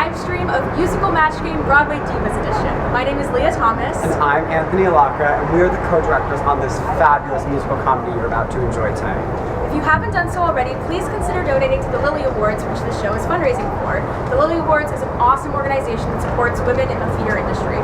live stream of Musical Match Game Broadway Divas Edition. My name is Leah Thomas. And I'm Anthony Alaka, and we are the co-directors on this fabulous musical comedy you're about to enjoy tonight. If you haven't done so already, please consider donating to the Lily Awards, which the show is fundraising for. The Lily Awards is an awesome organization that supports women in the theater industry.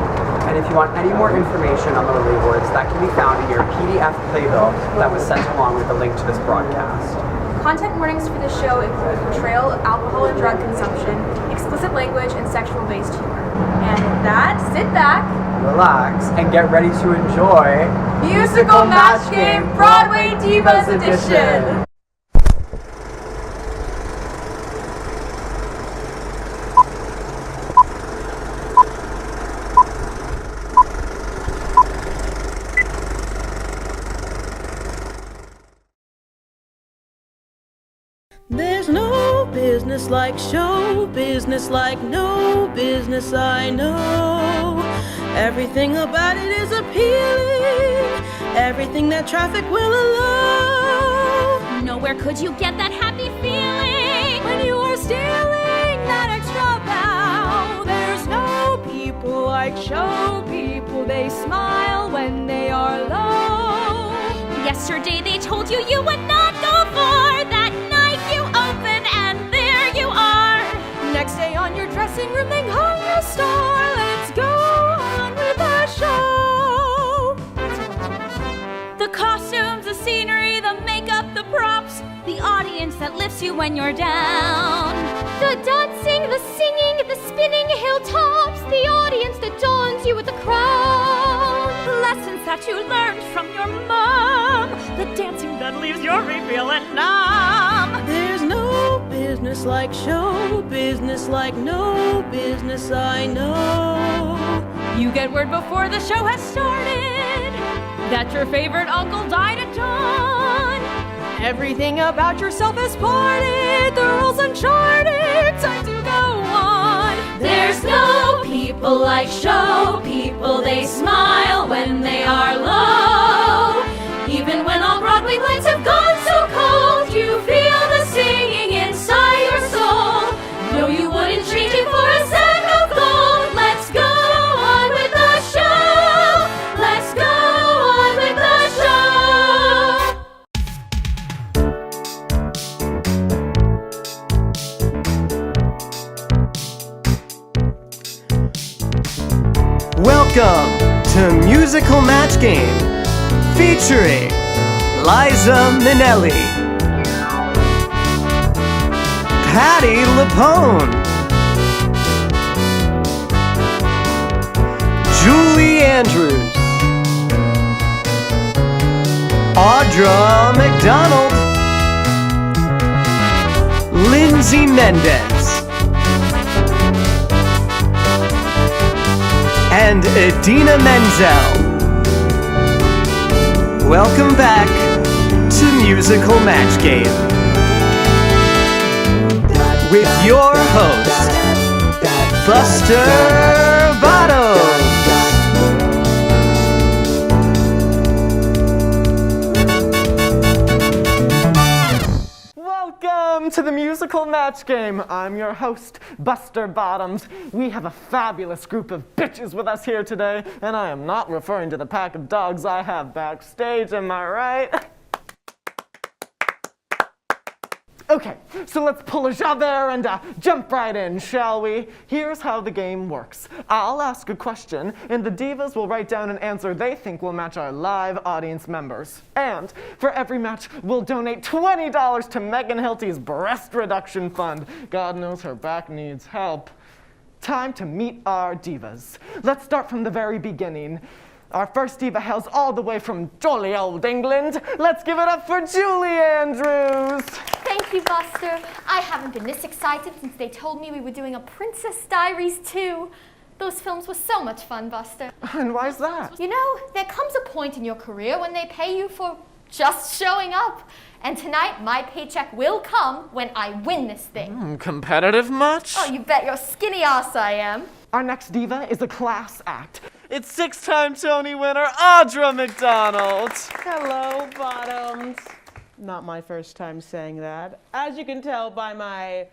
And if you want any more information on the Lily Awards, that can be found in your PDF playbill that was sent along with the link to this broadcast. Content warnings for this show include portrayal of alcohol and drug consumption, explicit language, and sexual-based humor. And with that, sit back, relax, and get ready to enjoy Musical Match Game Broadway Divas Edition! There's no business like show business, like no business I know. Everything about it is appealing, everything that traffic will allow. Nowhere could you get that happy feeling When you are stealing that extra bow. There's no people like show people, they smile when they are low. Yesterday they told you you would not go far. That night you open and there you are. Next day on your dressing room they hung a star. Let's go on with the show. The costumes, the scenery, the makeup, the props, the audience that lifts you when you're down. The dancing, the singing, the spinning hilltops, the audience that dons you with a crown. Lessons that you learned from your mom, the dancing that leaves you feeling numb. There's no business like show business, like no business I know. You get word before the show has started that your favorite uncle died at dawn. Everything about yourself is parted, the rules uncharted, time to go on. There's no people like show people, they smile when they are low. Even when all Broadway lights have gone so cold, you feel the singing inside your soul. No, you wouldn't change it for a sack of gold. Let's go on with the show. Let's go on with the show. Welcome to Musical Match Game, featuring Liza Minnelli, Patti LuPone, Julie Andrews, Audra McDonald, Lindsay Mendez, and Idina Menzel. Welcome back to Musical Match Game with your host, Buster Bottoms. Welcome to the Musical Match Game. I'm your host, Buster Bottoms. We have a fabulous group of bitches with us here today, and I am not referring to the pack of dogs I have backstage, am I right? Okay, so let's pull a Javert and jump right in, shall we? Here's how the game works. I'll ask a question, and the divas will write down an answer they think will match our live audience members. And for every match, we'll donate $20 to Megan Hilty's breast reduction fund. God knows her back needs help. Time to meet our divas. Let's start from the very beginning. Our first diva hails all the way from jolly old England. Let's give it up for Julie Andrews. Thank you, Buster. I haven't been this excited since they told me we were doing a Princess Diaries 2. Those films were so much fun, Buster. And why's that? You know, there comes a point in your career when they pay you for just showing up. And tonight, my paycheck will come when I win this thing. Competitive much? Oh, you bet your skinny ass I am. Our next diva is a class act. It's six-time Tony winner, Audra McDonald. Hello, Bottoms. Not my first time saying that. As you can tell by my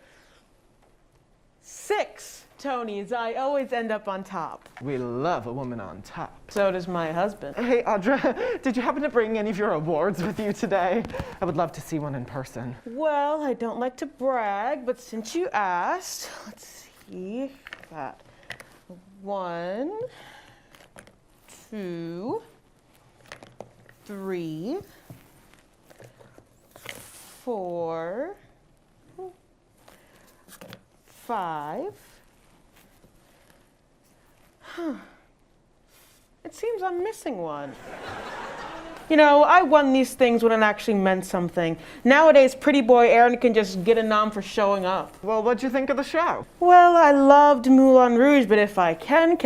6 Tonys. I always end up on top. We love a woman on top. So does my husband. Hey, Audra, did you happen to bring any of your awards with you today? I would love to see one in person. Well, I don't like to brag, but since you asked, let's see. Got 1, 2, 3, 4, 5. It seems I'm missing one. You know, I won these things when it actually meant something. Nowadays, pretty boy Aaron can just get a nom for showing up. Well, what'd you think of the show? Well, I loved Moulin Rouge, but if I can,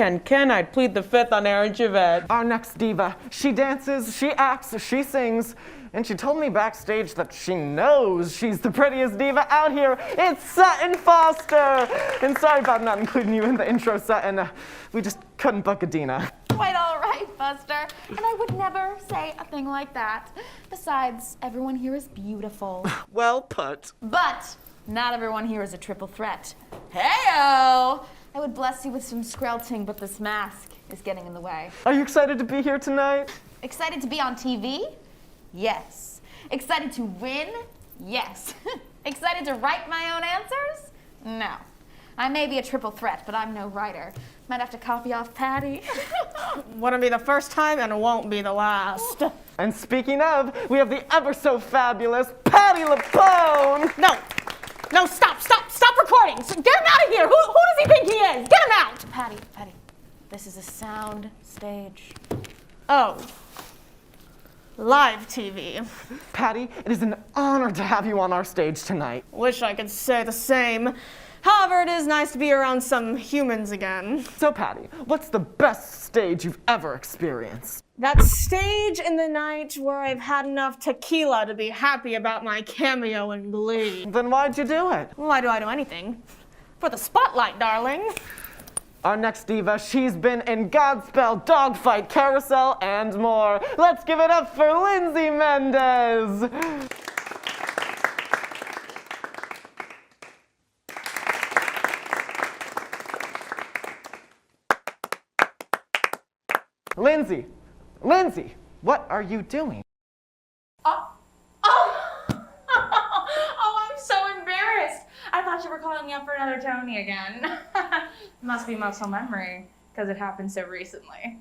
I'd plead the fifth on Aaron Javed. Our next diva. She dances, she acts, she sings, and she told me backstage that she knows she's the prettiest diva out here. It's Sutton Foster! And sorry about not including you in the intro, Sutton. We just couldn't book Adina. Quite all right, Buster. And I would never say a thing like that. Besides, everyone here is beautiful. Well put. But not everyone here is a triple threat. Hey-o! I would bless you with some skrelting, but this mask is getting in the way. Are you excited to be here tonight? Excited to be on TV? Yes. Excited to win? Yes. Excited to write my own answers? No. I may be a triple threat, but I'm no writer. Might have to copy off Patty. Wouldn't be the first time, and it won't be the last. And speaking of, we have the ever so fabulous Patty LuPone! No, stop recording! Get him out of here! Who does he think he is? Get him out! Patty, this is a sound stage. Oh. Live TV. Patty, it is an honor to have you on our stage tonight. Wish I could say the same. However, it is nice to be around some humans again. So, Patty, what's the best stage you've ever experienced? That stage in the night where I've had enough tequila to be happy about my cameo in Glee. Then why'd you do it? Why do I do anything? For the spotlight, darling. Our next diva, she's been in Godspell, Dogfight, Carousel, and more. Let's give it up for Lindsay Mendez. Lindsay, what are you doing? Oh, I'm so embarrassed. I thought you were calling me up for another Tony again. Must be muscle memory, because it happened so recently.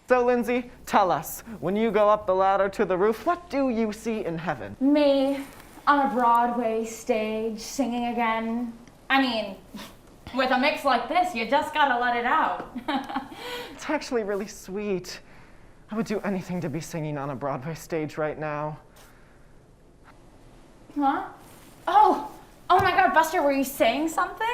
So, Lindsay, tell us, when you go up the ladder to the roof, what do you see in heaven? Me on a Broadway stage singing again. I mean, with a mix like this, you just gotta let it out. It's actually really sweet. I would do anything to be singing on a Broadway stage right now. Huh? Oh my God, Buster, were you saying something?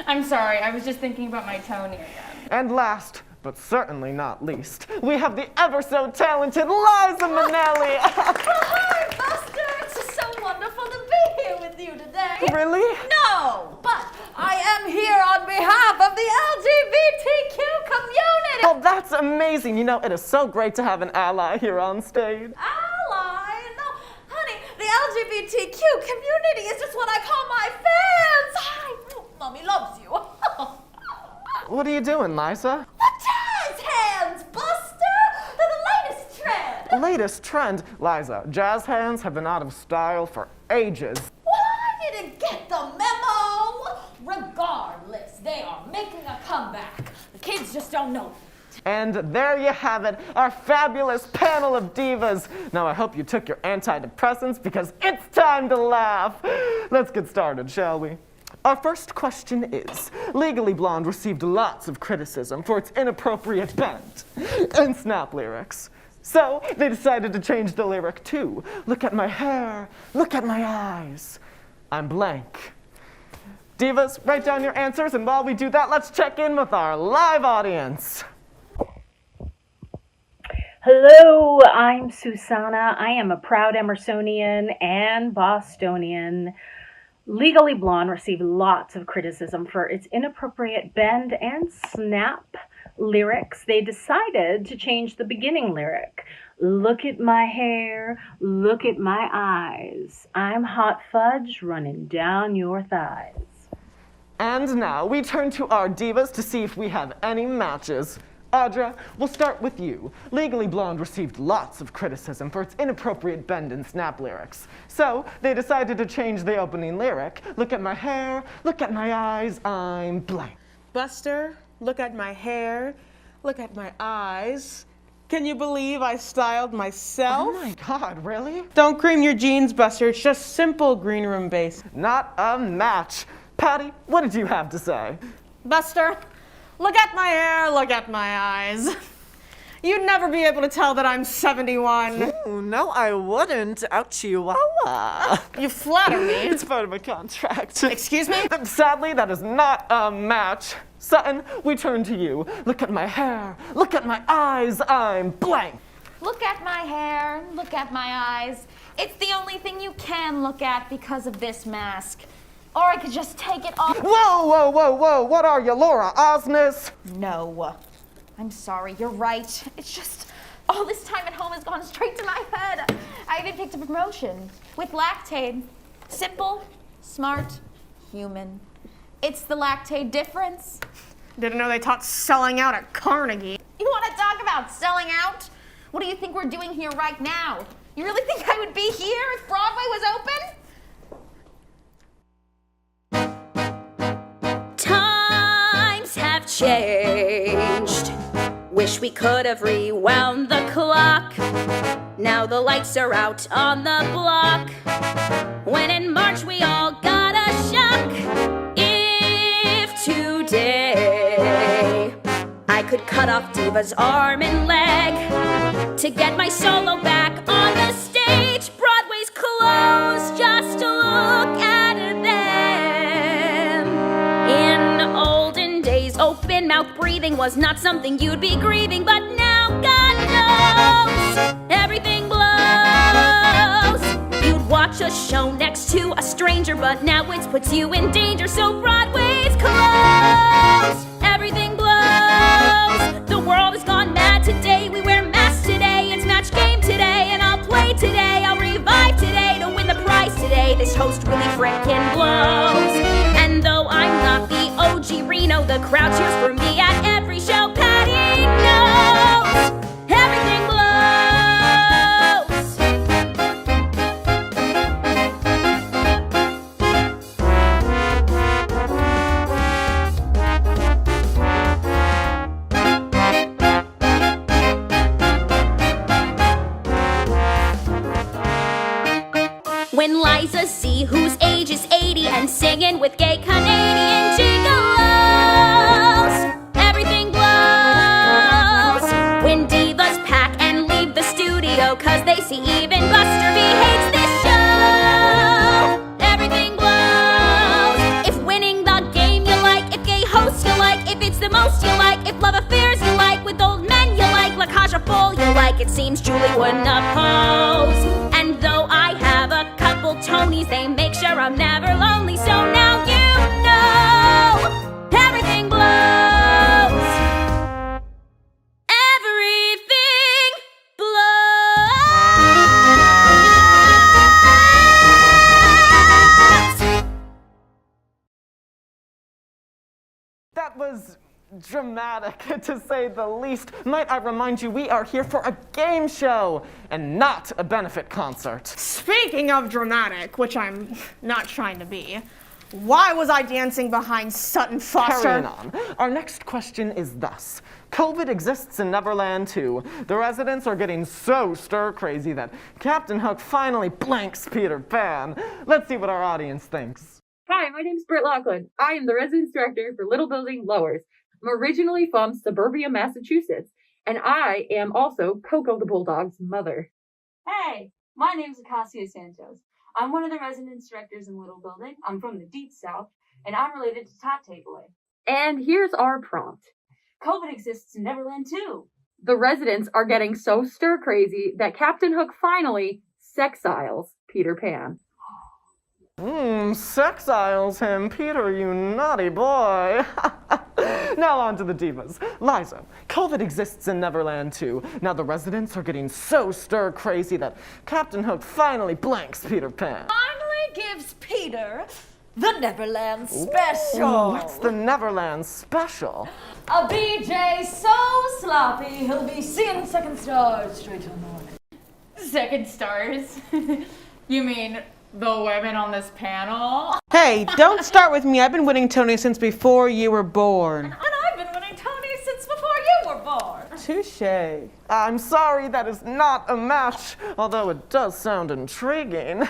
I'm sorry, I was just thinking about my Tony again. And last, but certainly not least, we have the ever so talented Liza Minnelli. Hi, Buster! It's just so wonderful to be here with you today. Really? No, but I am here on behalf of the LGBTQ community. Oh, that's amazing. You know, it is so great to have an ally here on stage. Ally? No, honey, the LGBTQ community is just what I call my fans. Hi, Mommy loves you. What are you doing, Liza? The jazz hands, Buster! They're the latest trend. Latest trend. Liza, jazz hands have been out of style for ages. Well, I didn't get the memo. Regardless, they are making a comeback. The kids just don't know. And there you have it, our fabulous panel of divas. Now I hope you took your antidepressants because it's time to laugh. Let's get started, shall we? Our first question is, Legally Blonde received lots of criticism for its inappropriate bend and snap lyrics. So they decided to change the lyric to, look at my hair, look at my eyes. I'm blank. Divas, write down your answers, and while we do that, let's check in with our live audience. Hello, I'm Susanna. I am a proud Emersonian and Bostonian. Legally Blonde received lots of criticism for its inappropriate bend and snap lyrics. They decided to change the beginning lyric. Look at my hair, look at my eyes. I'm hot fudge running down your thighs. And now we turn to our divas to see if we have any matches. Audra, we'll start with you. Legally Blonde received lots of criticism for its inappropriate bend and snap lyrics. So they decided to change the opening lyric. Look at my hair, look at my eyes, I'm blank. Buster, look at my hair, look at my eyes. Can you believe I styled myself? Oh my God, really? Don't cream your jeans, Buster. It's just simple green room base. Not a match. Patty, what did you have to say? Buster, look at my hair, look at my eyes. You'd never be able to tell that I'm 71. Ooh, no, I wouldn't. Out chihuahua. You flatter me. It's part of my contract. Excuse me? Sadly, that is not a match. Sutton, we turn to you. Look at my hair. Look at my eyes. I'm blank. Look at my hair, look at my eyes. It's the only thing you can look at because of this mask. Or I could just take it off. Whoa, whoa, whoa, whoa. What are you, Laura Osnes? No. I'm sorry, you're right. It's just all this time at home has gone straight to my head. I even picked a promotion with Lactaid. Simple, smart, human. It's the Lactaid difference. Didn't know they taught selling out at Carnegie. You want to talk about selling out? What do you think we're doing here right now? You really think I would be here if Broadway was open? Times have changed. Wish we could have rewound the clock. Now the lights are out on the block. When in March we all got a shock. If today I could cut off Diva's arm and leg to get my solo back on the stage, Broadway's closed just to look at them. In olden days, open mouth breathing was not something you'd be grieving, but now God knows everything blows. You'd watch a show next to a stranger, but now it puts you in danger, so Broadway's closed. Everything blows. The world has gone mad today. We wear masks today. It's match game today, and I'll play today. I'll revive today to win the prize today. This host really frickin' blows. And though I'm not the OG Reno, the crowd cheers for me at every show. Patty knows everything blows. When Liza Z, whose age is 80 and singing with gay Canadian gigolos, everything blows. When divas pack and leave the studio cause they see even Buster B hates this show, everything blows. If winning the game you like, if gay hosts you like, if it's the most you like, if love affairs you like, with old men you like, La Caja Full you like, it seems Julie wouldn't oppose. And though I have a couple Tonys, they make sure I'm never lonely, so now you know everything blows. Everything blows. That was dramatic, to say the least. Might I remind you, we are here for a game show and not a benefit concert. Speaking of dramatic, which I'm not trying to be, why was I dancing behind Sutton Foster? Carrying on. Our next question is thus. COVID exists in Neverland too. The residents are getting so stir-crazy that Captain Hook finally blanks Peter Pan. Let's see what our audience thinks. Hi, my name's Britt Lockwood. I am the residence director for Little Building Lowers. I'm originally from suburbia, Massachusetts, and I am also Coco the Bulldog's mother. Hey, my name's Acacia Santos. I'm one of the residence directors in Little Building. I'm from the Deep South, and I'm related to Tate Boy. And here's our prompt. COVID exists in Neverland too. The residents are getting so stir-crazy that Captain Hook finally sexiles Peter Pan. Sexiles him, Peter, you naughty boy. Now on to the divas. Liza, COVID exists in Neverland too. Now the residents are getting so stir-crazy that Captain Hook finally blanks Peter Pan. Finally gives Peter the Neverland Special. Ooh, what's the Neverland Special? A BJ so sloppy, he'll be seeing second stars straight till morning. Second stars? You mean the women on this panel? Hey, don't start with me. I've been winning Tony since before you were born. And I've been winning Tony since before you were born. Touche. I'm sorry, that is not a match, although it does sound intriguing.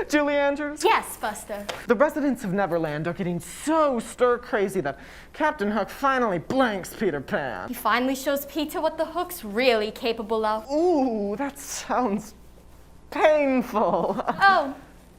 Julie Andrews? Yes, Buster. The residents of Neverland are getting so stir-crazy that Captain Hook finally blanks Peter Pan. He finally shows Peter what the Hook's really capable of. Ooh, that sounds painful. Oh,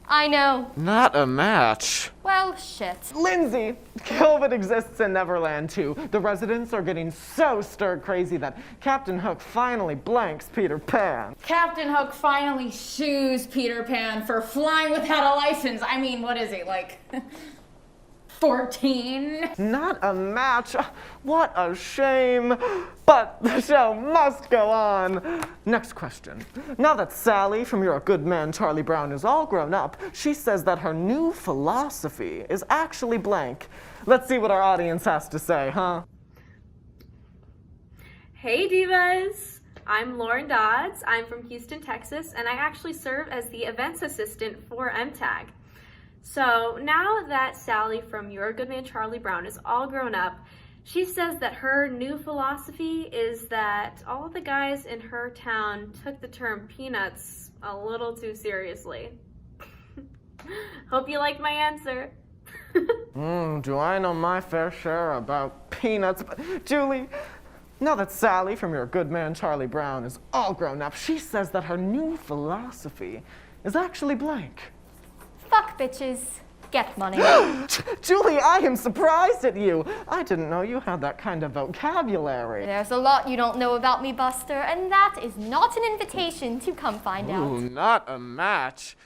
I know. Not a match. Well, shit. Lindsay, COVID exists in Neverland too. The residents are getting so stir-crazy that Captain Hook finally blanks Peter Pan. Captain Hook finally shoes Peter Pan for flying without a license. I mean, what is he, like 14? Not a match. What a shame. But the show must go on. Next question. Now that Sally from You're a Good Man, Charlie Brown is all grown up, she says that her new philosophy is actually blank. Let's see what our audience has to say, huh? Hey divas! I'm Lauren Dodds. I'm from Houston, Texas, and I actually serve as the events assistant for MTAG. So now that Sally from You're a Good Man, Charlie Brown is all grown up, she says that her new philosophy is that all the guys in her town took the term peanuts a little too seriously. Hope you liked my answer. Do I know my fair share about peanuts? But Julie, now that Sally from Your Good Man, Charlie Brown is all grown up, she says that her new philosophy is actually blank. Fuck bitches. Get money. Julie, I am surprised at you. I didn't know you had that kind of vocabulary. There's a lot you don't know about me, Buster, and that is not an invitation to come find out. Ooh, not a match.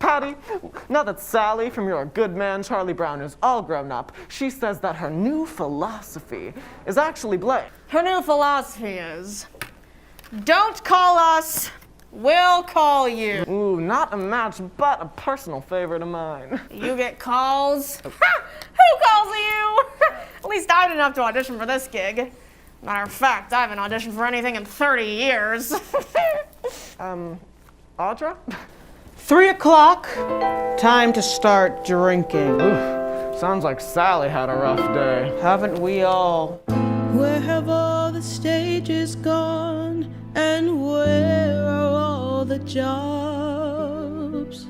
Patty, now that Sally from You're a Good Man, Charlie Brown is all grown up, she says that her new philosophy is actually blank. Her new philosophy is, don't call us, we'll call you. Ooh, not a match, but a personal favorite of mine. You get calls? Who calls you? At least I didn't have to audition for this gig. Matter of fact, I haven't auditioned for anything in 30 years. Audra? 3 o'clock, time to start drinking. Ooh, sounds like Sally had a rough day. Haven't we all? Where have all the stages gone? And where are all the jobs?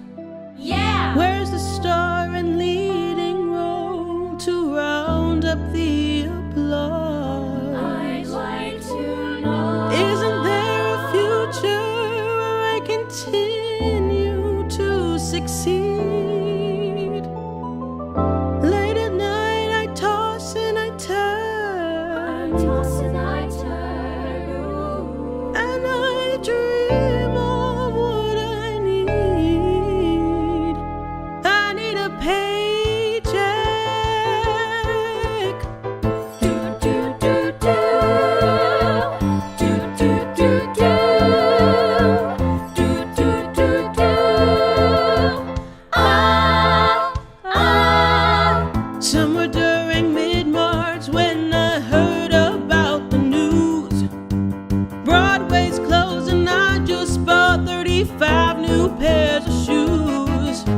Yeah! Where's the star and leading role to round up the applause? I'd like to know. Isn't there a future where I continue to succeed? Late at night I toss and I turn. I toss and I turn. And I dream of what I need. I need a paycheck. Do do do do. Do do do do. Do do do do. Somewhere during mid-March when I heard about the news, Broadway's closed and I just bought 35 new pairs of shoes. 2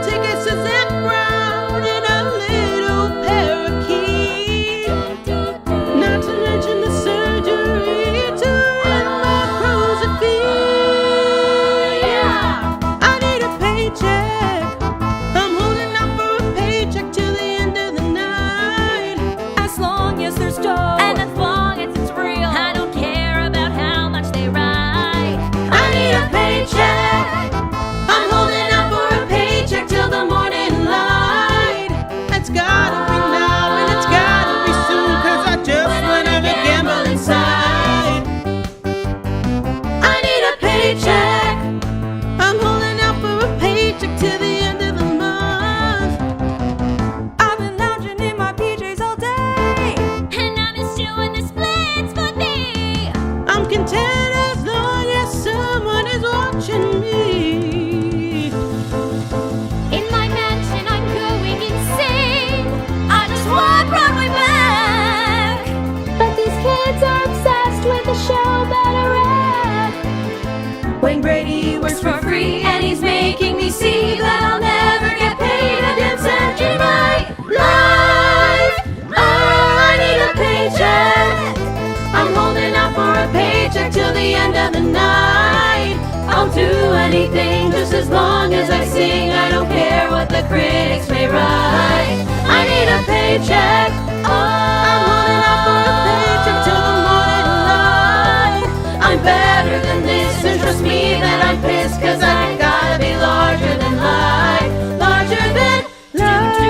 tickets to Zac Brown and a little parakeet. Not to mention the surgery to run my cruiser feet. I need a paycheck. I'm holding out for a paycheck till the end of the night. As long as there's dough, and as long as it's real, I don't care about how much they write. I need a the show better at. Wayne Brady works for free, and he's making me see that I'll never get paid a damn cent in my life. I need a paycheck. I'm holding out for a paycheck till the end of the night. I'll do anything just as long as I sing. I don't care what the critics may write. I need a paycheck. I'm holding out for a paycheck till the morning light. I'm better than this, and trust me that I'm pissed, cause I gotta be larger than life. Larger than life.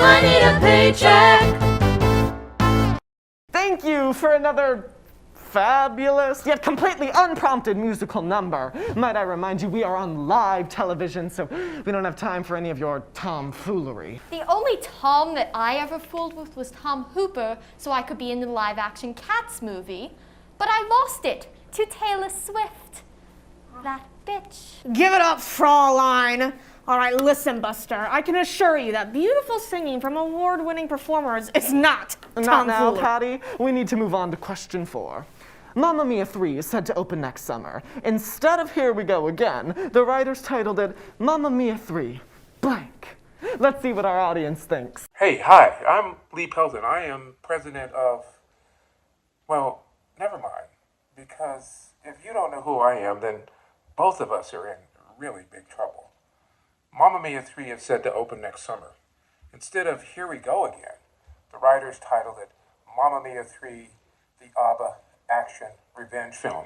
I need a paycheck. Thank you for another fabulous, yet completely unprompted musical number. Might I remind you, we are on live television, so we don't have time for any of your tomfoolery. The only Tom that I ever fooled with was Tom Hooper, so I could be in the live-action Cats movie. But I lost it to Taylor Swift. That bitch. Give it up, Fraulein. All right, listen, Buster. I can assure you that beautiful singing from award-winning performers is not Not now, tomfoolery. Patty. We need to move on to question 4. Mamma Mia 3 is said to open next summer. Instead of Here We Go Again, the writers titled it Mamma Mia 3 blank. Let's see what our audience thinks. Hey, hi, I'm Lee Pelton. I am president of, well, never mind. Because if you don't know who I am, then both of us are in really big trouble. Mamma Mia 3 is said to open next summer. Instead of Here We Go Again, the writers titled it Mamma Mia 3, the ABBA action revenge film.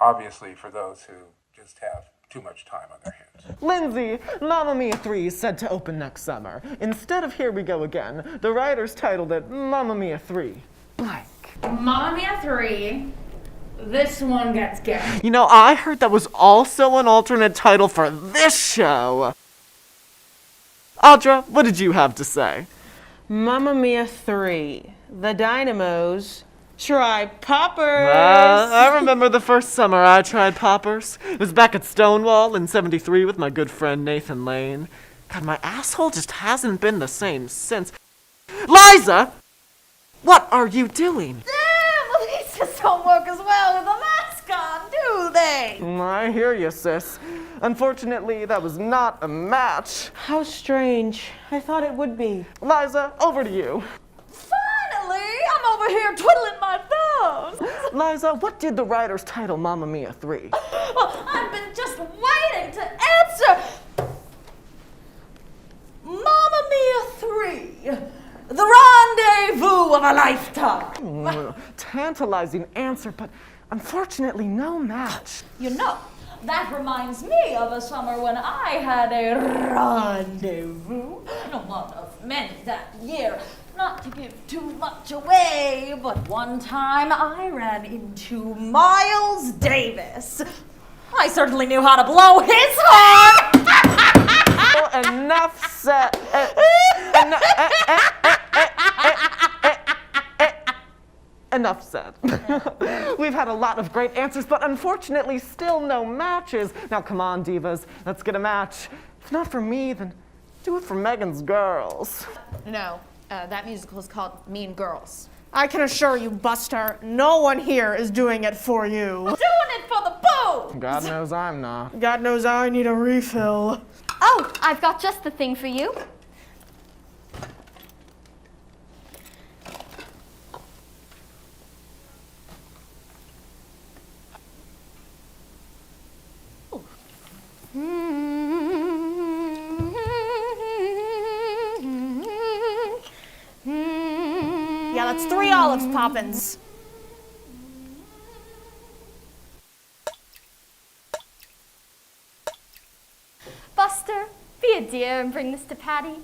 Obviously for those who just have too much time on their hands. Lindsay, Mamma Mia 3 is said to open next summer. Instead of Here We Go Again, the writers titled it Mamma Mia 3 blank. Mamma Mia 3. This one gets gay. You know, I heard that was also an alternate title for this show. Audra, what did you have to say? Mamma Mia 3. The Dynamos try poppers. I remember the first summer I tried poppers. It was back at Stonewall in '73 with my good friend Nathan Lane. God, my asshole just hasn't been the same since. Liza! What are you doing? Damn, these just don't work as well with a mask on, do they? I hear you, sis. Unfortunately, that was not a match. How strange. I thought it would be. Liza, over to you. Finally, I'm over here twiddling my thumbs. Liza, what did the writers title Mamma Mia 3? Well, I've been just waiting to answer. Mamma Mia 3. The rendezvous of a lifetime. Tantalizing answer, but unfortunately no match. You know, that reminds me of a summer when I had a rendezvous. No, one of many that year. Not to give too much away, but one time I ran into Miles Davis. I certainly knew how to blow his horn. Enough said. Enough said. We've had a lot of great answers, but unfortunately still no matches. Now come on, divas, let's get a match. If not for me, then do it for Megan's girls. No, that musical is called Mean Girls. I can assure you, Buster, no one here is doing it for you. Doing it for the boo! God knows I'm not. God knows I need a refill. Oh, I've got just the thing for you. Yeah, that's 3 olives, Poppins. Buster, be a dear and bring this to Patty.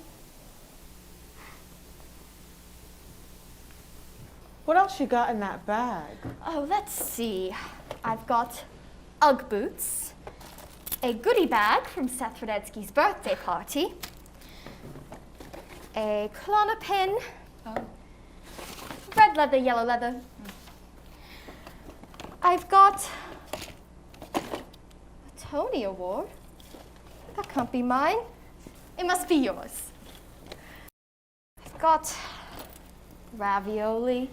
What else you got in that bag? Oh, let's see. I've got Ugg boots, a goodie bag from Seth Rudetsky's birthday party, a Klonopin, red leather, yellow leather. I've got a Tony Award? That can't be mine. It must be yours. I've got ravioli,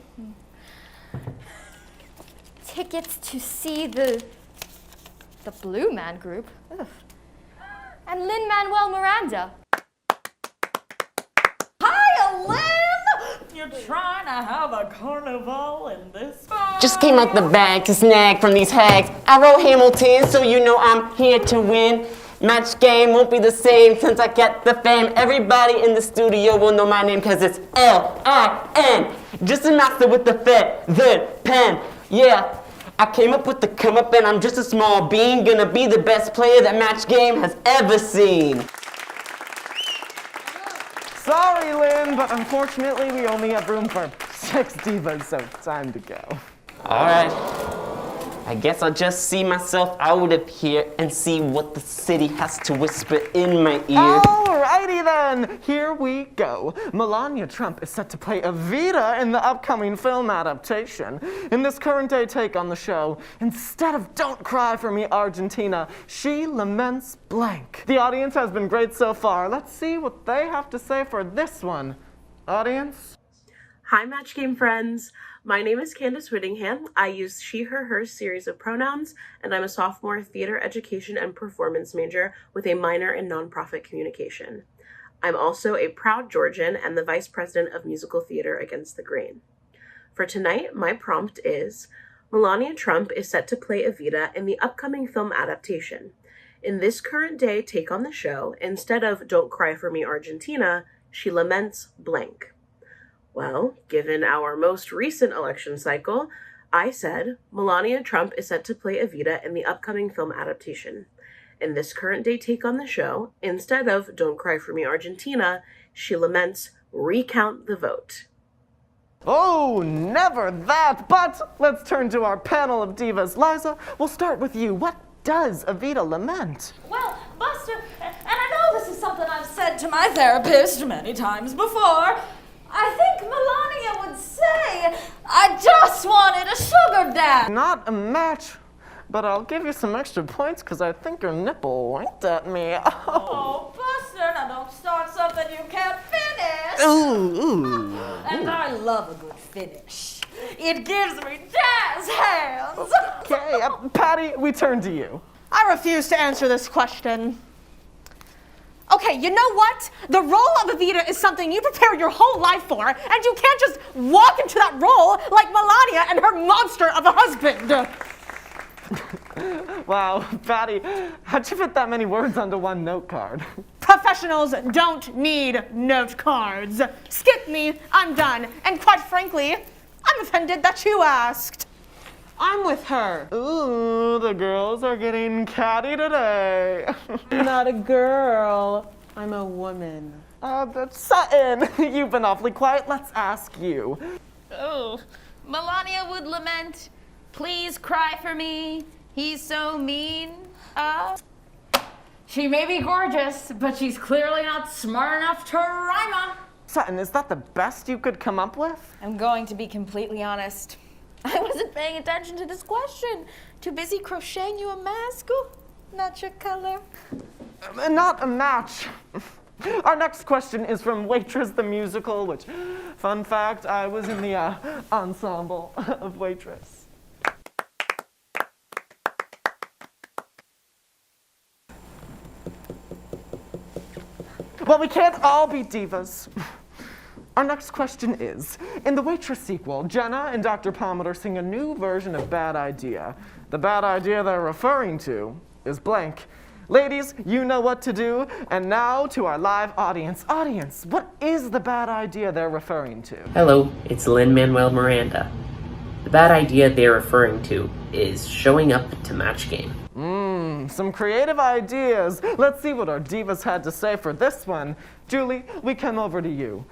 tickets to see the Blue Man Group, ugh, and Lin-Manuel Miranda. Hiya, Lynn! You're trying to have a carnival in this Just came out the bag to snag from these hags. I wrote Hamilton, so you know I'm here to win. Match game won't be the same since I get the fame. Everybody in the studio will know my name cause it's L-I-N. Just a master with the feathered pen. Yeah, I came up with the come up and I'm just a small bean. Gonna be the best player that Match Game has ever seen. Sorry, Lynn, but unfortunately we only have room for 6 divas, so time to go. Alright, I guess I'll just see myself out of here and see what the city has to whisper in my ear. Alrighty then, here we go. Melania Trump is set to play Evita in the upcoming film adaptation. In this current day take on the show, instead of Don't Cry for Me, Argentina, she laments blank. The audience has been great so far. Let's see what they have to say for this one. Audience? Hi, Match Game friends. My name is Candace Whittingham. I use she, her, her series of pronouns, and I'm a sophomore theater education and performance major with a minor in nonprofit communication. I'm also a proud Georgian and the vice president of musical theater Against the Grain. For tonight, my prompt is, Melania Trump is set to play Evita in the upcoming film adaptation. In this current day take on the show, instead of Don't Cry for Me, Argentina, she laments blank. Well, given our most recent election cycle, I said Melania Trump is set to play Evita in the upcoming film adaptation. In this current day take on the show, instead of Don't Cry for Me, Argentina, she laments recount the vote. Oh, never that! But let's turn to our panel of divas. Liza, we'll start with you. What does Evita lament? Well, Buster, and I know this is something I've said to my therapist many times before, I think Melania would say, I just wanted a sugar dad. Not a match, but I'll give you some extra points because I think your nipple winked at me. Oh, Buster, now don't start something you can't finish. Ooh. And I love a good finish. It gives me jazz hands. Okay, Patty, we turn to you. I refuse to answer this question. Okay, you know what? The role of Evita is something you prepare your whole life for, and you can't just walk into that role like Melania and her monster of a husband. Wow, Patty, how'd you fit that many words onto one note card? Professionals don't need note cards. Skip me, I'm done. And quite frankly, I'm offended that you asked. I'm with her. Ooh, the girls are getting catty today. I'm not a girl. I'm a woman. That's Sutton. You've been awfully quiet. Let's ask you. Oh, Melania would lament, please cry for me, he's so mean. She may be gorgeous, but she's clearly not smart enough to rhyme on. Sutton, is that the best you could come up with? I'm going to be completely honest. I wasn't paying attention to this question. Too busy crocheting you a mask. Ooh, not your color. Not a match. Our next question is from Waitress the Musical, which, fun fact, I was in the ensemble of Waitress. Well, we can't all be divas. Our next question is, in the Waitress sequel, Jenna and Dr. Pomander sing a new version of Bad Idea. The bad idea they're referring to is blank. Ladies, you know what to do. And now to our live audience. Audience, what is the bad idea they're referring to? Hello, it's Lin-Manuel Miranda. The bad idea they're referring to is showing up to Match Game. Some creative ideas. Let's see what our divas had to say for this one. Julie, we come over to you.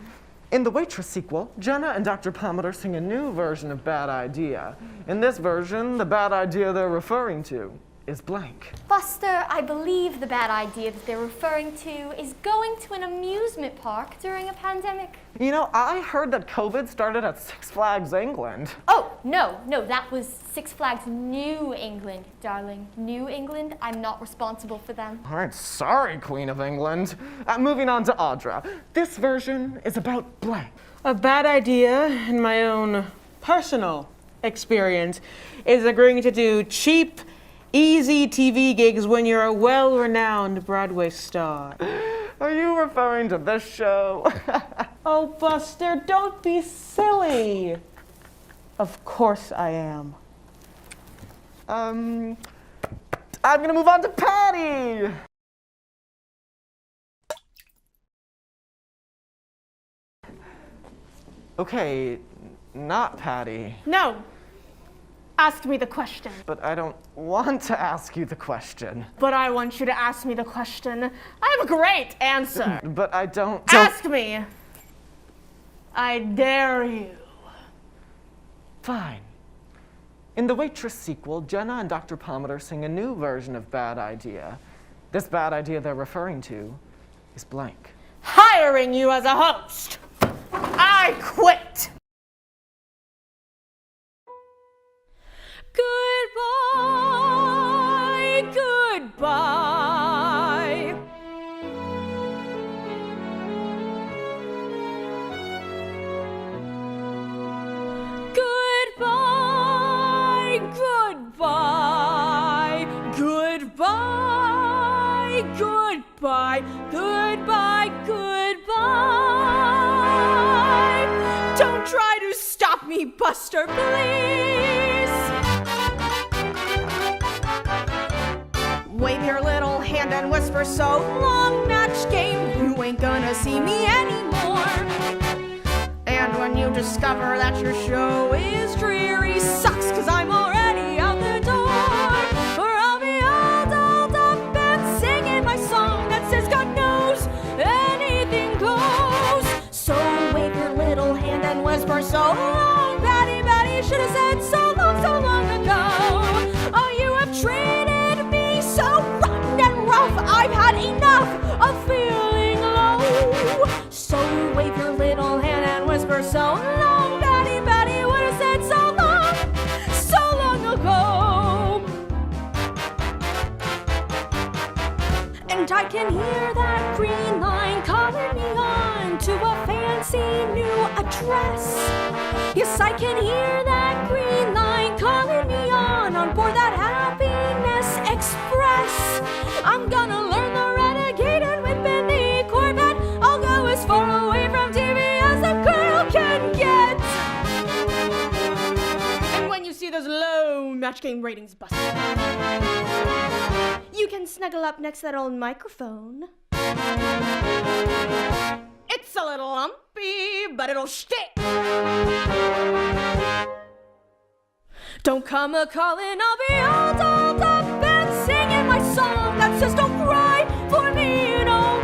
In the Waitress sequel, Jenna and Dr. Pomander sing a new version of Bad Idea. In this version, the bad idea they're referring to is blank. Buster, I believe the bad idea that they're referring to is going to an amusement park during a pandemic. You know, I heard that COVID started at Six Flags England. Oh, no, that was Six Flags New England, darling. New England, I'm not responsible for them. All right, sorry, Queen of England. Moving on to Audra. This version is about blank. A bad idea, in my own personal experience, is agreeing to do cheap, easy TV gigs when you're a well-renowned Broadway star. Are you referring to this show? Oh, Buster, don't be silly. Of course I am. I'm gonna move on to Patty. Okay, not Patty. No. Ask me the question. But I don't want to ask you the question. But I want you to ask me the question. I have a great answer. But I don't. Ask me. I dare you. Fine. In the Waitress sequel, Jenna and Dr. Pomander sing a new version of Bad Idea. This bad idea they're referring to is blank. Hiring you as a host. I quit. Goodbye, goodbye. Goodbye, goodbye. Goodbye, goodbye. Goodbye, goodbye. Don't try to stop me, Buster, please. Wave your little hand and whisper, so long, match game, you ain't gonna see me anymore. And when you discover that your show is dreary, sucks, cause I'm already out the door. Or I'll be all dolled up and singing my song that says God knows anything goes. So wave your little hand and whisper, so long, Patty, Patty, should have said so long ago. Oh, you have treated me so rotten and rough, I've had enough of feeling low. So wave your little hand and whisper, so long, Patty, Patty, would have said so long ago. And I can hear that green line calling me on to a fancy new address. Yes, I can hear that green line calling me on board that Happiness Express. I'm gonna learn the renegade and whip in the Corvette. I'll go as far away from TV as a girl can get. And when you see those low match game ratings, Buster, you can snuggle up next to that old microphone. It's a little lumpy, but it'll stick. Don't come a-calling, I'll be all dolled up and singing my song that says don't cry for me, no.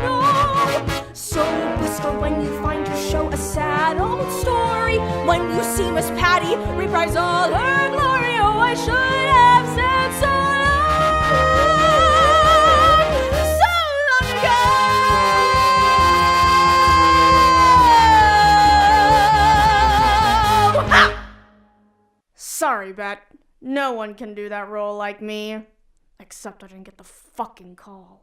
So, Buster, when you find your show a sad old story, when you see Miss Patty reprise all her glory, oh, I should have said so long ago. Ha! Sorry, Bet. No one can do that role like me. Except I didn't get the fucking call.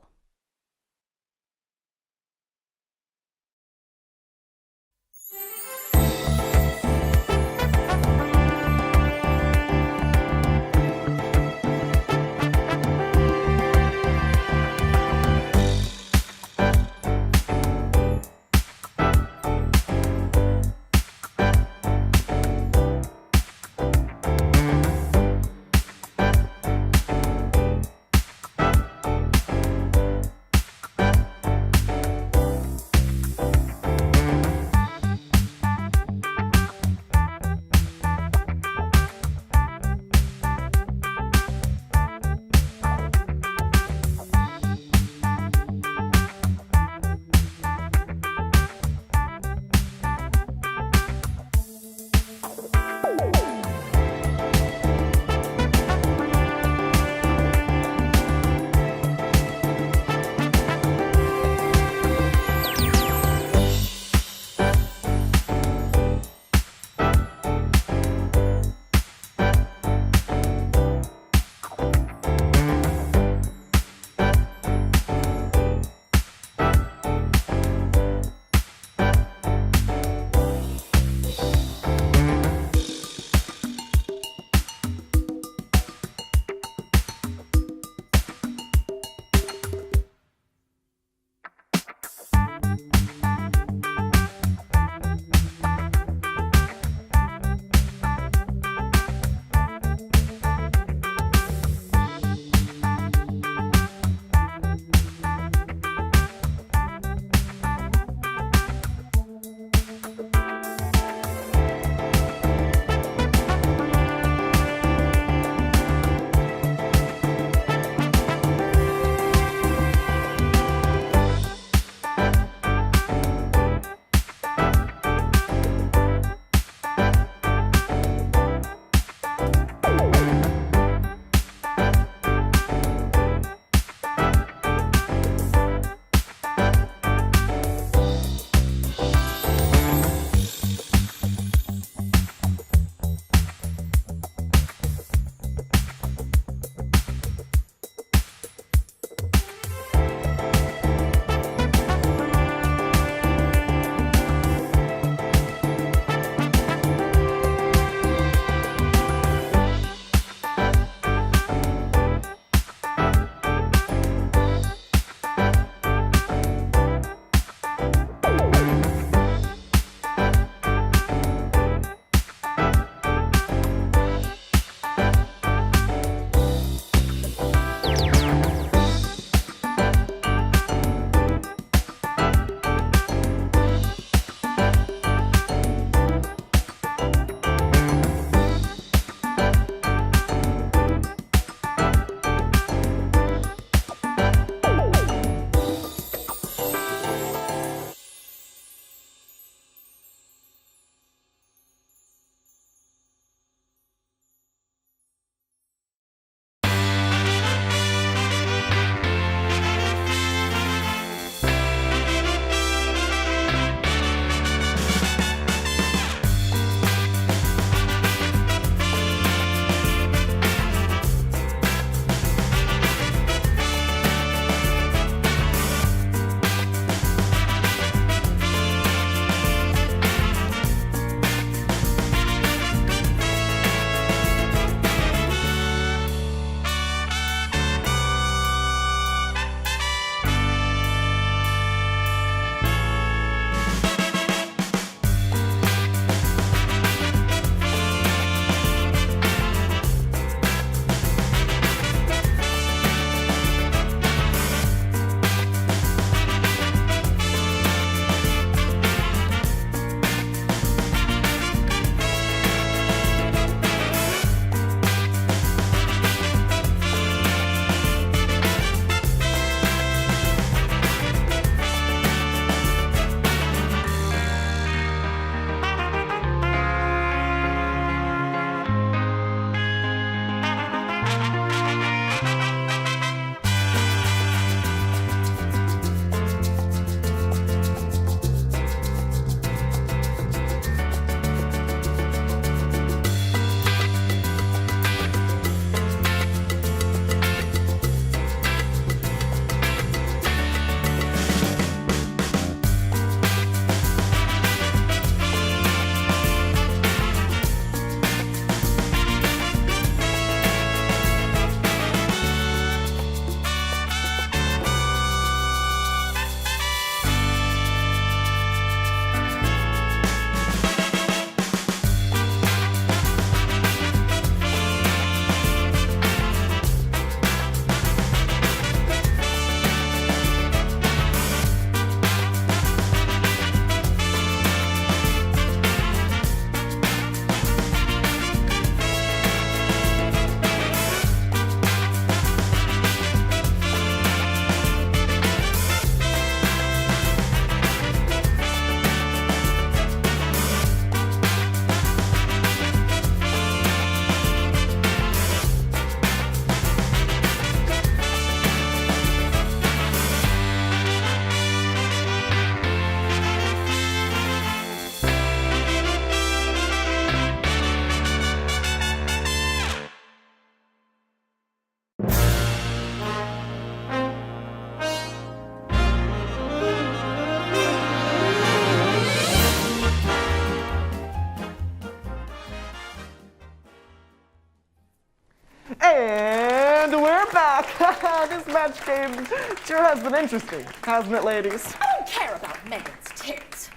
Match Game sure has been interesting, hasn't it, ladies? I don't care about Megan's tits.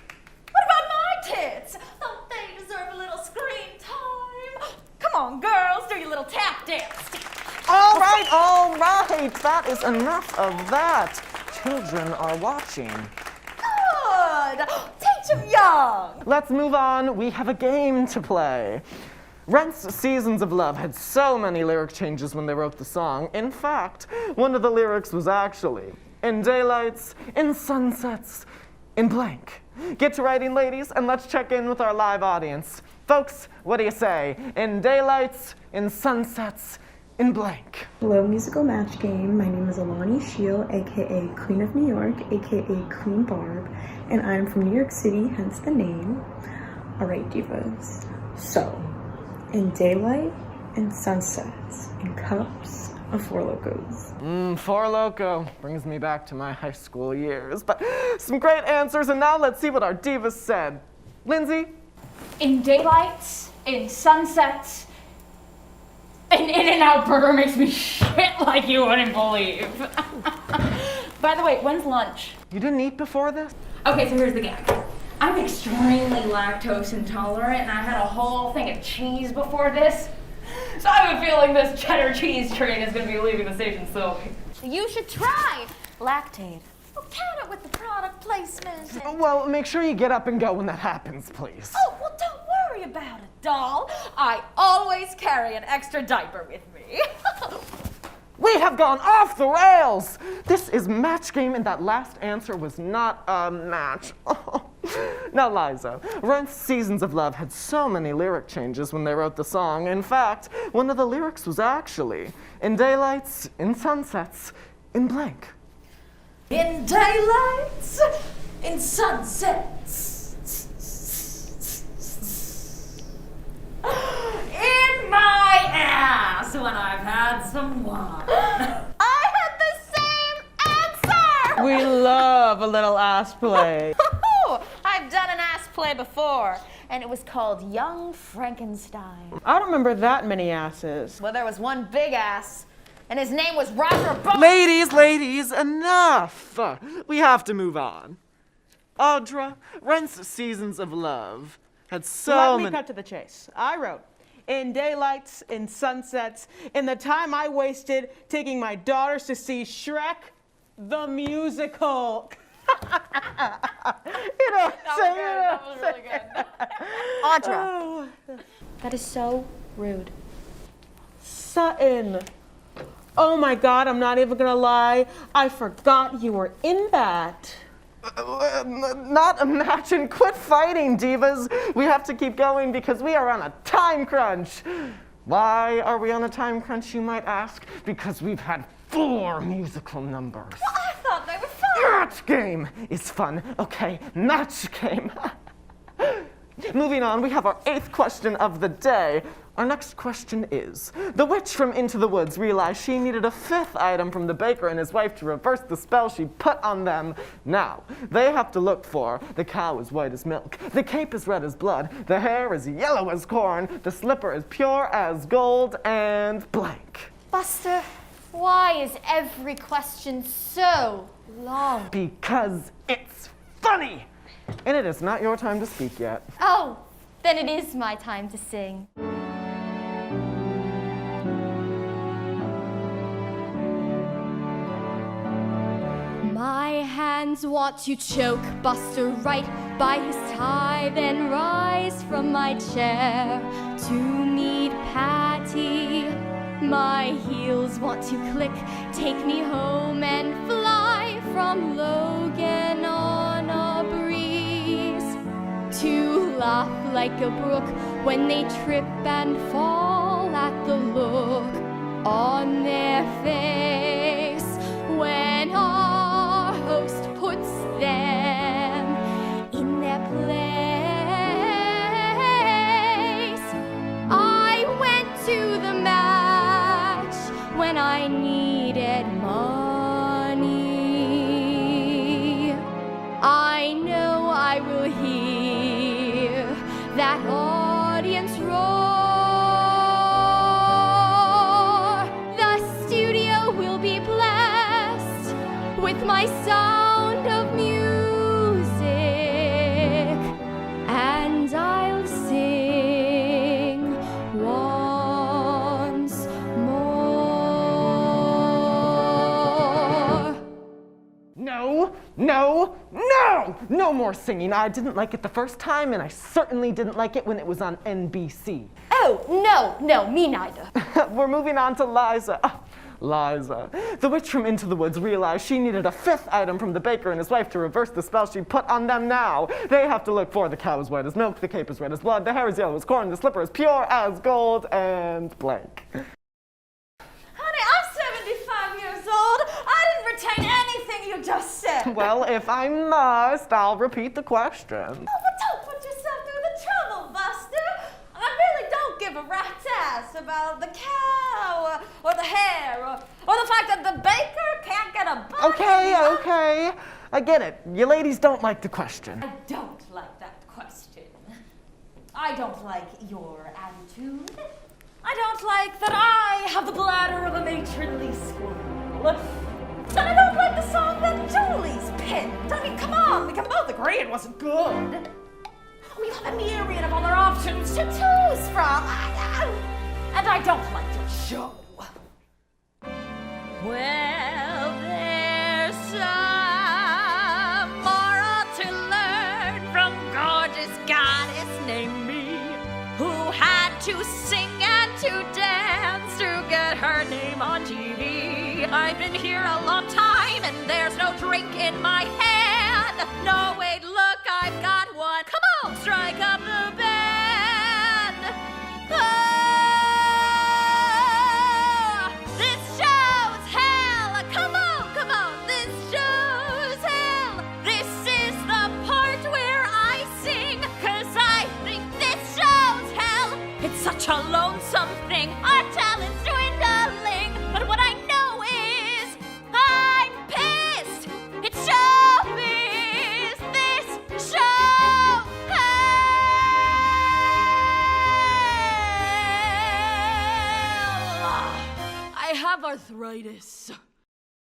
What about my tits? Don't they deserve a little screen time? Come on, girls, do your little tap dance. All right, all right. That is enough of that. Children are watching. Good. Teach them young. Let's move on. We have a game to play. Rent's Seasons of Love had so many lyric changes when they wrote the song. In fact, one of the lyrics was actually, in daylights, in sunsets, in blank. Get to writing, ladies, and let's check in with our live audience. Folks, what do you say? In daylights, in sunsets, in blank. Hello, Musical Match Game. My name is Alani Shiel, aka Queen of New York, aka Queen Barb, and I'm from New York City, hence the name. Alright, divas. So, in daylight, in sunsets, in cups of Four Locos. Four Loco brings me back to my high school years. But some great answers, and now let's see what our divas said. Lindsay? In daylights, in sunsets, an In-N-Out burger makes me shit like you wouldn't believe. By the way, when's lunch? You didn't eat before this? Okay, so here's the gag. I'm extremely lactose intolerant, and I had a whole thing of cheese before this. So I have a feeling this cheddar cheese train is going to be leaving the station soon. You should try Lactaid. Well, count it with the product placement. Well, make sure you get up and go when that happens, please. Oh, well, don't worry about it, doll. I always carry an extra diaper with me. We have gone off the rails! This is Match Game, and that last answer was not a match. Now, Liza, Rent's Seasons of Love had so many lyric changes when they wrote the song. In fact, one of the lyrics was actually, in daylights, in sunsets, in blank. In daylights, in sunsets, in my ass when I've had some wine. I had the same answer! We love a little ass play. I've done an ass play before, and it was called Young Frankenstein. I don't remember that many asses. Well, there was one big ass, and his name was Roger Bo- Ladies, enough! We have to move on. Audra, Rent's Seasons of Love had so Let me cut to the chase. I wrote, in daylights, in sunsets, in the time I wasted taking my daughters to see Shrek the musical. Audra, that is so rude. Sutton. Oh my God, I'm not even gonna lie. I forgot you were in that. Not a match, and quit fighting, divas. We have to keep going because we are on a time crunch. Why are we on a time crunch, you might ask? Because we've had 4 musical numbers. Well, I thought they were fun. Match Game is fun. Okay, Match Game. Moving on, we have our 8th question of the day. Our next question is, the witch from Into the Woods realized she needed a 5th item from the baker and his wife to reverse the spell she put on them. Now, they have to look for the cow is white as milk, the cape is red as blood, the hair is yellow as corn, the slipper is pure as gold, and blank. Buster, why is every question so long? Because it's funny! And it is not your time to speak yet. Oh, then it is my time to sing. My hands want to choke Buster right by his tie, then rise from my chair to meet Patty. My heels want to click, take me home and fly from Logan on a breeze, to laugh like a brook when they trip and fall at the look on their face when our host puts them in their place. I went to the match when I needed money. I know I will hear that audience roar. The studio will be blessed no! No more singing. I didn't like it the first time, and I certainly didn't like it when it was on NBC. Oh, no, me neither. We're moving on to Liza. Liza. The witch from Into the Woods realized she needed a fifth item from the baker and his wife to reverse the spell she put on them now. They have to look for the cow is white as milk, the cape is red as blood, the hair is yellow as corn, the slipper is pure as gold, and blank. Honey, I'm 75 years old. I didn't retain anything you just said. Well, if I must, I'll repeat the question. Oh, but don't put yourself through the trouble, Buster. I really don't give a rat's ass about the cow or the hair or the fact that the baker can't get a bun. Okay. I get it. You ladies don't like the question. I don't like that question. I don't like your attitude. I don't like that I have the bladder of a matronly squirrel. And I don't like the song that Julie's pinned. I mean, come on, we can both agree it wasn't good. We have a myriad of other options to choose from. And I don't like your show. Well, there's some moral to learn from gorgeous goddess named me, who had to sing and to dance to get her name on TV. I've been here a long time and there's no drink in my hand. No, wait, look, I've got one. Come on, strike up the band. This show's hell. Come on, this show's hell. This is the part where I sing, 'cause I think this show's hell. It's such a lonesome thing, our talent's dwindling. But what I know is I'm pissed. It's showbiz. This show hell. I have arthritis.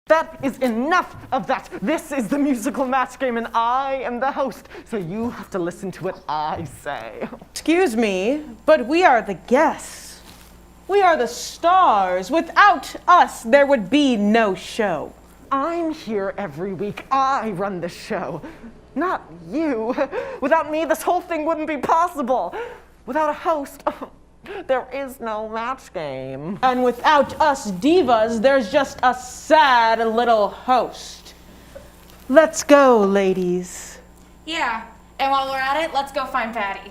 That is enough of that. This is the musical match game, and I am the host, so you have to listen to what I say. Excuse me, but we are the guests. We are the stars. Without us, there would be no show. I'm here every week. I run the show, not you. Without me, this whole thing wouldn't be possible. Without a host, there is no match game. And without us divas, there's just a sad little host. Let's go, ladies. Yeah, and while we're at it, let's go find Patty.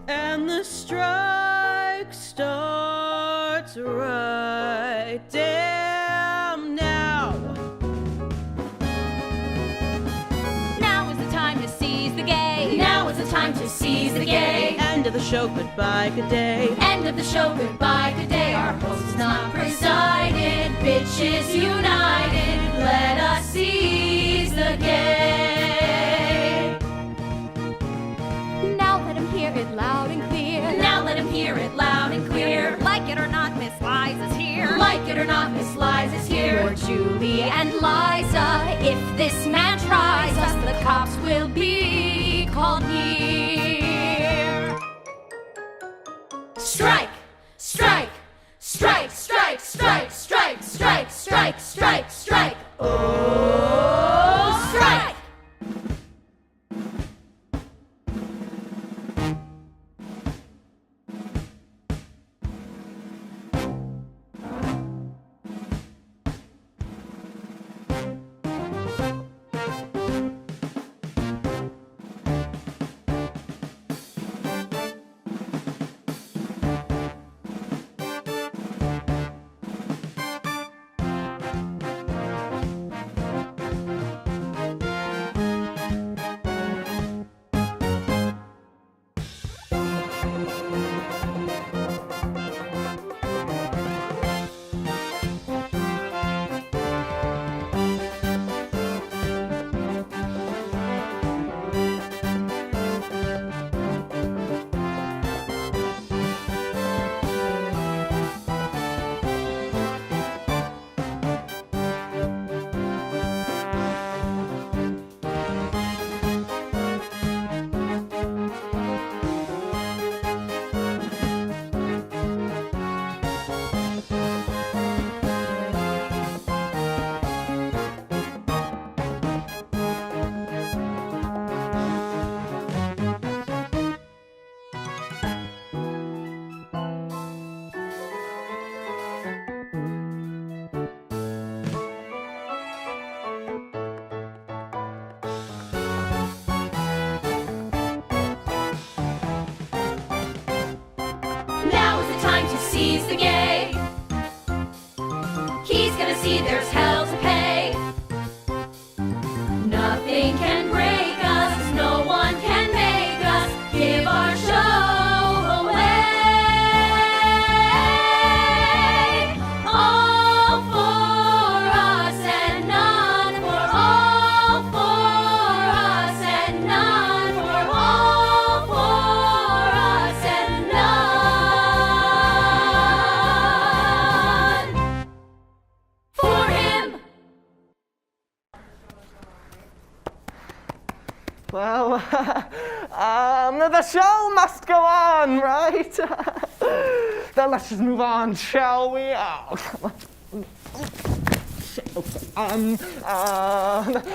And the strike starts right damn now. Now is the time to seize the gay. Now is the time to seize the gay. End of the show, goodbye, good day. End of the show, goodbye, good day. Our host is not presided. Bitches united. Let us seize the gay. Now let him hear it loud and clear. Now let him hear it loud and clear. Like it or not, Miss Liza's here. Like it or not, Miss Liza's here. Or Julie and Liza. If this man tries us, the cops will be called here. Strike! Strike! Strike! Strike! Strike! Strike! Strike! Strike! Strike! Strike! Oh, strike! fantasy, there's hell to pay. Nothing can break us, no one can make us give our show away. All for us and none for all, for us and none for all, for us and none for him. Well, the show must go on, right? Then let's just move on, shall we?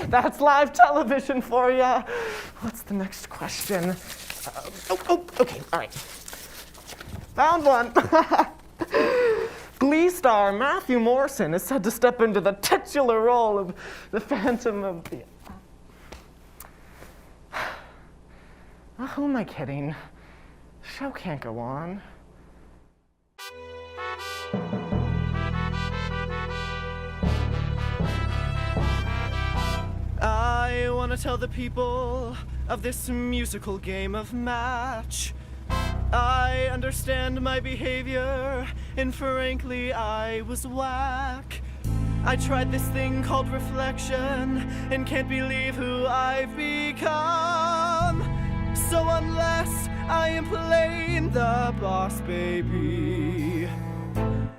That's live television for you. What's the next question? Okay, all right. Found one. Glee star Matthew Morrison is said to step into the titular role of the Phantom of the... Who am I kidding? The show can't go on. I want to tell the people of this musical game of match. I understand my behavior, and frankly, I was whack. I tried this thing called reflection, and can't believe who I've become. So unless I am playing the boss, baby,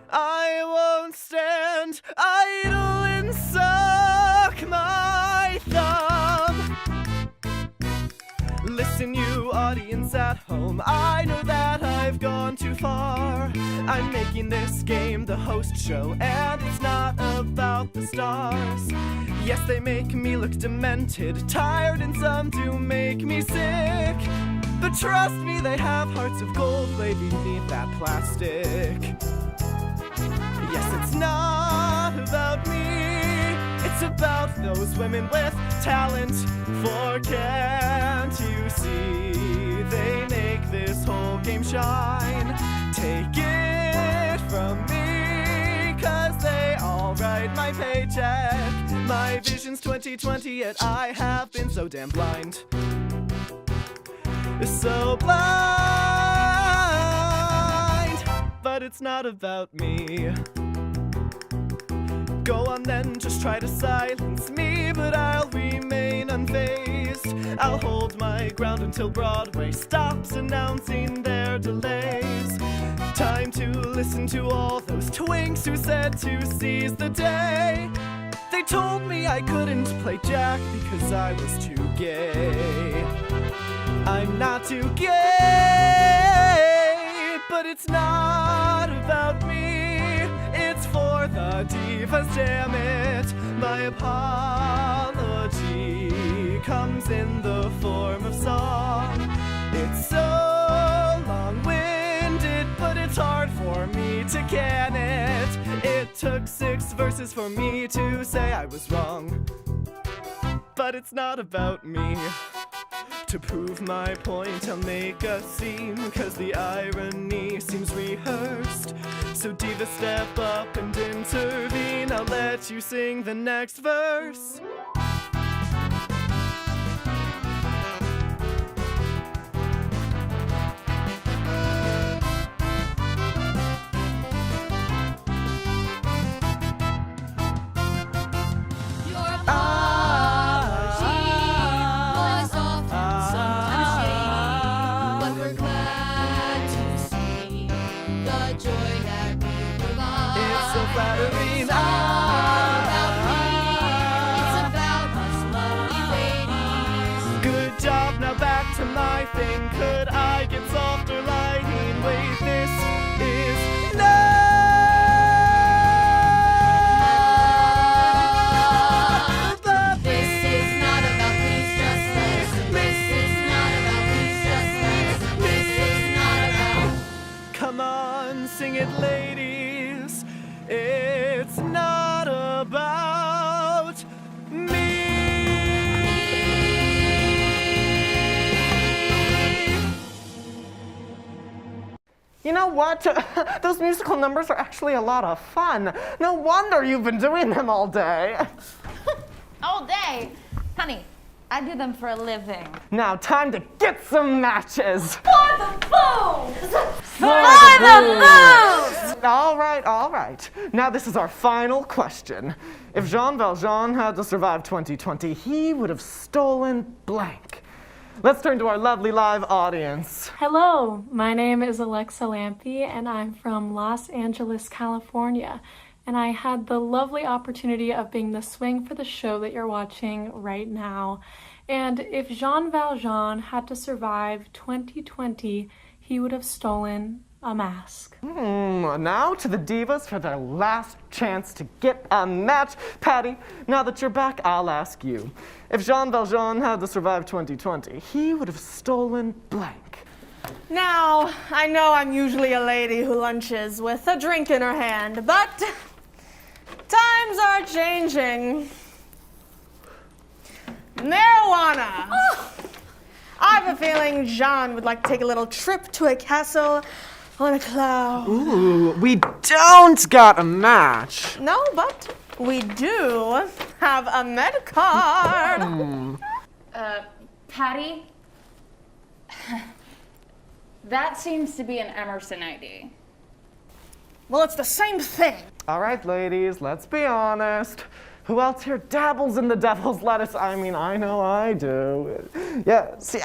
I won't stand idle and suck my thumb. Listen, you audience at home, I know that I've gone too far. I'm making this game the host show, and it's not about the stars. Yes, they make me look demented, tired, and some do make me sick. But trust me, they have hearts of gold way beneath that plastic. Yes, it's not about me, it's about those women with talent. For can't you see, they make this whole game shine. Take it from me, 'cause they all write my paycheck. My vision's 2020, yet I have been so damn blind. So blind, but it's not about me. Go on then, just try to silence me, but I'll remain unfazed. I'll hold my ground until Broadway stops announcing their delays. Time to listen to all those twinks who said to seize the day. They told me I couldn't play Jack because I was too gay. I'm not too gay, but it's not about me. It's for the divas, damn it. My apology comes in the form of song. It's so long-winded, but it's hard for me to can it. It took 6 verses for me to say I was wrong. But it's not about me. To prove my point, I'll make a scene, 'cause the irony seems rehearsed. So diva, step up and intervene. I'll let you sing the next verse. My thing, could I get softer lighting? Wait, this is not about me. This is not about please just let us. This is not about please just let us. This is not about. Come on, sing it, ladies. It's not about me. You know, know what? Those musical numbers are actually a lot of fun. No wonder you've been doing them all day. All day? Honey, I do them for a living. Now, time to get some matches. For the booze! All right. Now this is our final question. If Jean Valjean had to survive 2020, he would have stolen blank. Let's turn to our lovely live audience. Hello, my name is Alexa Lampe, and I'm from Los Angeles, California. And I had the lovely opportunity of being the swing for the show that you're watching right now. And if Jean Valjean had to survive 2020, he would have stolen a mask. Now to the divas for their last chance to get a match. Patty, now that you're back, I'll ask you. If Jean Valjean had to survive 2020, he would have stolen blank. Now, I know I'm usually a lady who lunches with a drink in her hand, but times are changing. Marijuana. I have a feeling Jean would like to take a little trip to a castle on a cloud. Ooh, we don't got a match. No, but we do have a med card. Patty? That seems to be an Emerson ID. Well, it's the same thing. All right, ladies, let's be honest. Who else here dabbles in the devil's lettuce? I mean, I know I do. Yes.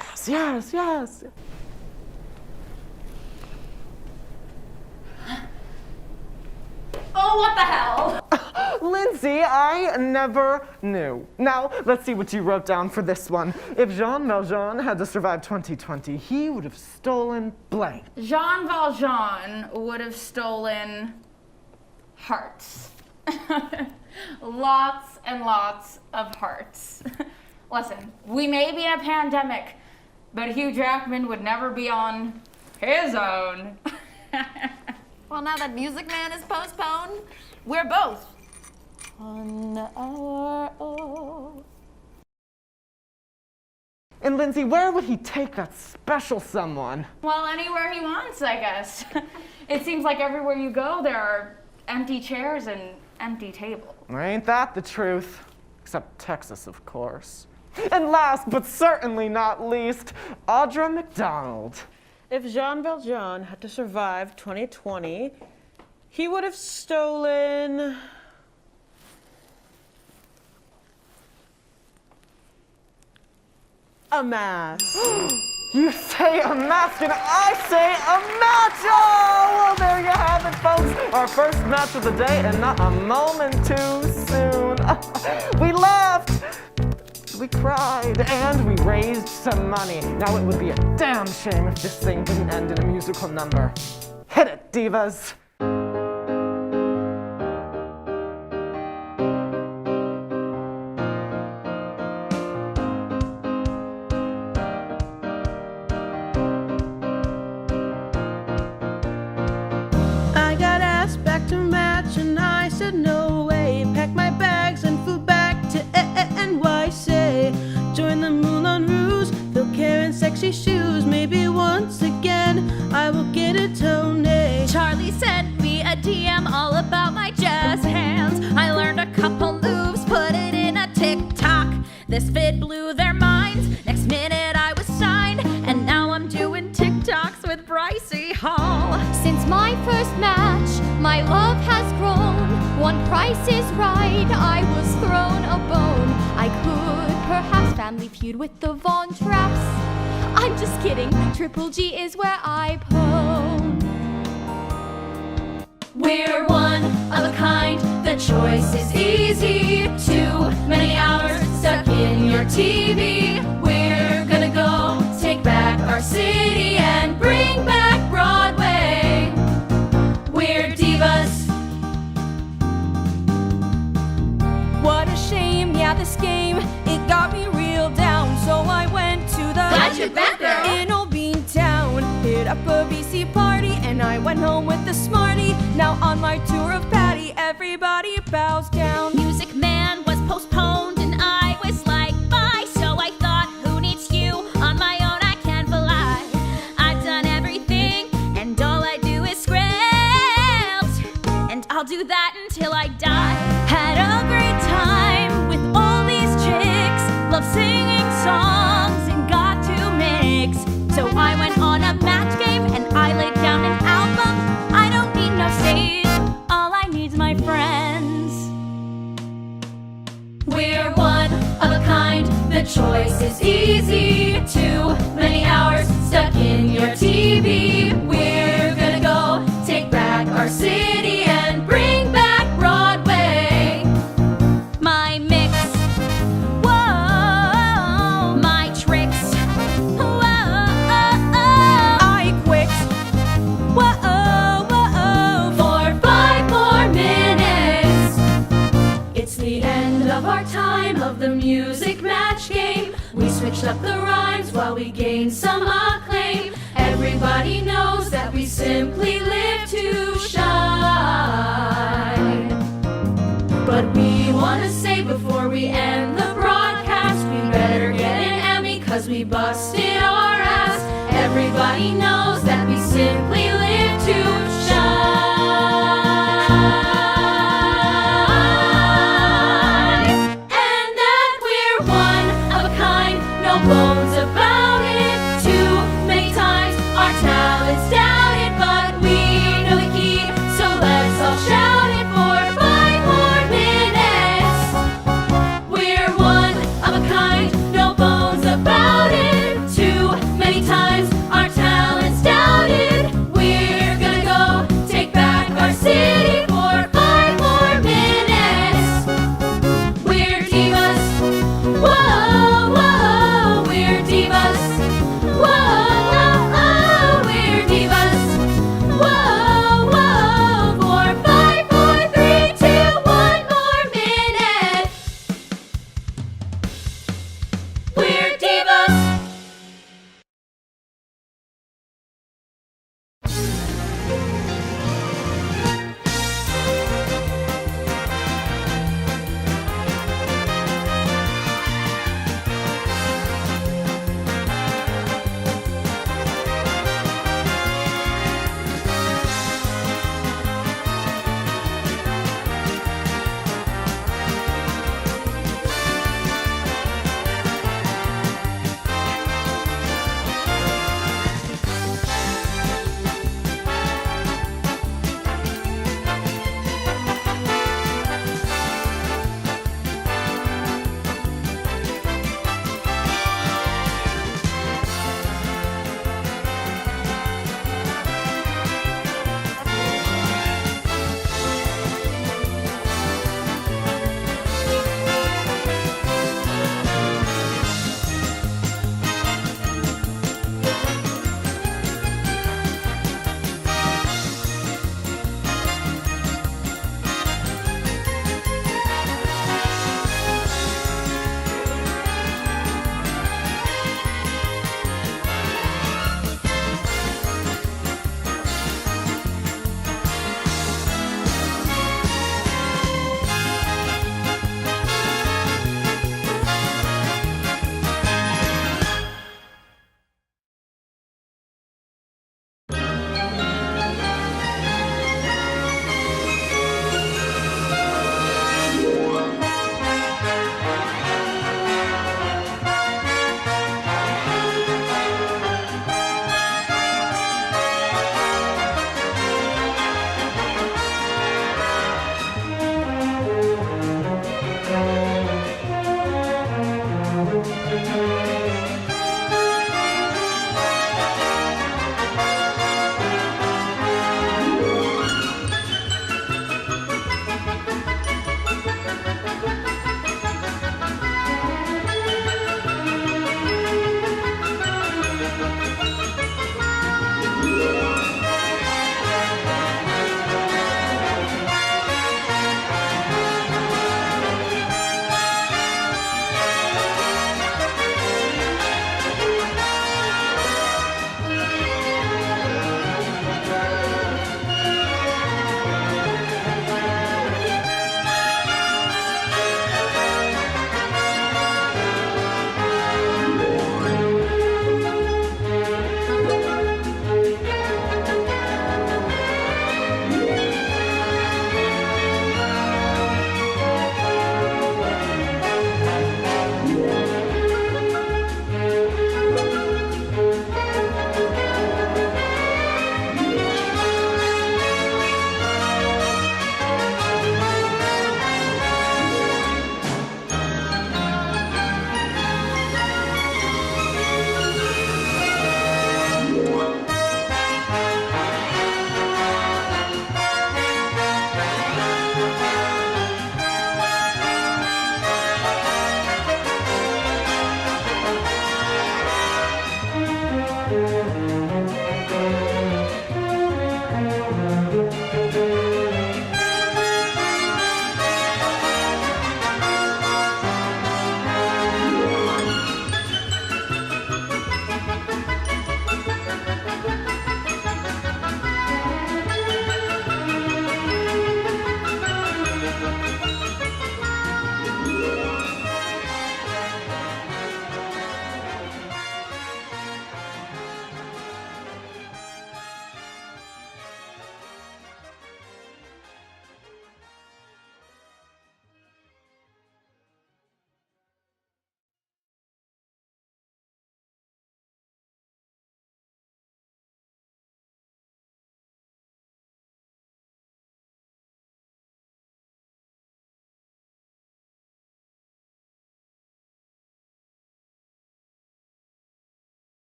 Oh, what the hell? Lindsay, I never knew. Now, let's see what you wrote down for this one. If Jean Valjean had to survive 2020, he would have stolen blank. Jean Valjean would have stolen hearts. Lots and lots of hearts. Listen, we may be in a pandemic, but Hugh Jackman would never be on his own. Well, now that Music Man is postponed, we're both on our own. And Lindsay, where would he take that special someone? Well, anywhere he wants, I guess. It seems like everywhere you go, there are empty chairs and empty tables. Ain't that the truth? Except Texas, of course. And last, but certainly not least, Audra McDonald. If Jean Valjean had to survive 2020, he would have stolen a mask. You say a mask and I say a match! Oh, well, there you have it, folks. Our first match of the day and not a moment too soon. We laughed, we cried, and we raised some money. Now it would be a damn shame if this thing didn't end in a musical number. Hit it, divas. I got asked back to match and I said no way. Pack my bags and flew back to NYC. Join the Moulin Rouge, they'll carry sexy shoes. Maybe once again I will get a Tony. Charlie sent me a DM all about my jazz hands. I learned a couple moves, put it in a TikTok. This vid blew their minds. Next minute I was signed, and now I'm doing TikToks with Brycey Hall. Since my first match, my love has grown. One Price is Right, I was thrown a bone. I could perhaps family feud with the Von Trapps. I'm just kidding, Triple G is where I pone. We're one of a kind, the choice is easy. Too many hours stuck in your TV. We're gonna go take back our city and bring back Broadway. We're divas. What a shame, yeah, this game, it got me real down. So I went to the Glad you're back, girl. in Old Bean Town, hit up a BC party, and I went home with the Smarty. Now on my tour of Patty, everybody bows down. Music Man was postponed and I was like, bye. So I thought, who needs you? On my own I can fly. I've done everything and all I do is do that until I die. Had a great time with all these chicks. Love singing songs and got to mix. So I went on a match game and I laid down an album. I don't need no stage, all I need's my friends. We're one of a kind, the choice is easy. Too many hours stuck in your TV. We're gonna go take back our city and bring back Broadway. My mix, whoa, my tricks, whoa, I quit, whoa, For 5 more minutes. It's the end of our time of the music match game. We switched up the rhymes while we gained some acclaim. Everybody knows that we simply live to shine. But we wanna say before we end the broadcast, we better get an Emmy 'cause we busted our ass. Everybody knows